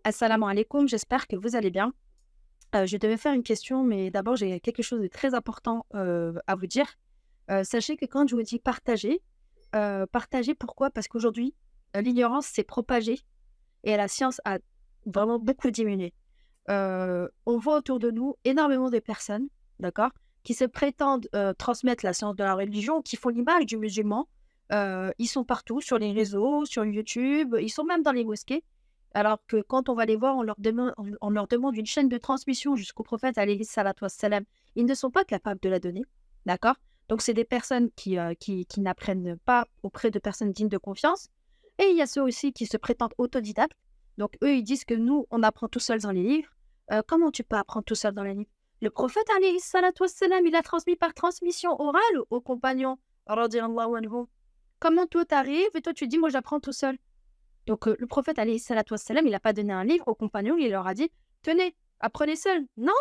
Assalamu alaikum, j'espère que vous allez bien. Je devais faire une question, mais d'abord, j'ai quelque chose de très important à vous dire. Sachez que quand je vous dis partager, partager pourquoi? Parce qu'aujourd'hui, l'ignorance s'est propagée et la science a vraiment beaucoup diminué. On voit autour de nous énormément de personnes, d'accord, qui se prétendent transmettre la science de la religion, qui font l'image du musulman. Ils sont partout, sur les réseaux, sur YouTube, ils sont même dans les mosquées. Alors que quand on va les voir, on leur demande une chaîne de transmission jusqu'au prophète, alayhi salatu wassalam. Ils ne sont pas capables de la donner, d'accord? Donc, c'est des personnes qui n'apprennent pas auprès de personnes dignes de confiance. Et il y a ceux aussi qui se prétendent autodidactes. Donc, eux, ils disent que nous, on apprend tout seul dans les livres. Comment tu peux apprendre tout seul dans les livres? Le prophète, alayhi salatu wassalam, il a transmis par transmission orale aux compagnons, radiyallahu anhum. Comment toi, t'arrives et toi, tu dis, moi, j'apprends tout seul? Donc, le prophète, alayhi salatu wassalam, il n'a pas donné un livre aux compagnons, il leur a dit, tenez, apprenez seul. Non,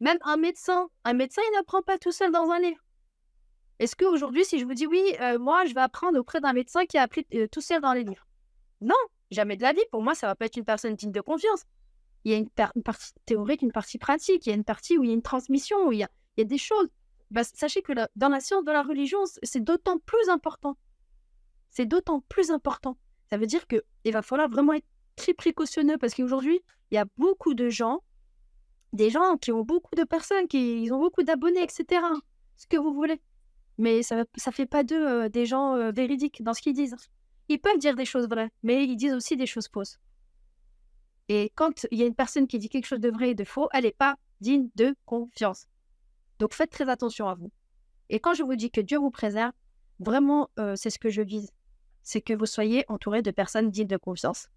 même un médecin, il n'apprend pas tout seul dans un livre. Est-ce qu'aujourd'hui, si je vous dis, oui, moi, je vais apprendre auprès d'un médecin qui a appris tout seul dans les livres? Non, jamais de la vie. Pour moi, ça va pas être une personne digne de confiance. Il y a une partie théorique, une partie pratique, il y a une partie où il y a une transmission, où il y a des choses. Bah, sachez que dans la science de la religion, c'est d'autant plus important. C'est d'autant plus important. Ça veut dire qu'il va falloir vraiment être très précautionneux parce qu'aujourd'hui, il y a beaucoup de gens, des gens qui ont beaucoup de personnes, ils ont beaucoup d'abonnés, etc. Ce que vous voulez. Mais ça fait pas d'eux des gens véridiques dans ce qu'ils disent. Ils peuvent dire des choses vraies, mais ils disent aussi des choses fausses. Et quand il y a une personne qui dit quelque chose de vrai et de faux, elle n'est pas digne de confiance. Donc faites très attention à vous. Et quand je vous dis que Dieu vous préserve, vraiment, c'est ce que je vise. C'est que vous soyez entouré de personnes dignes de confiance.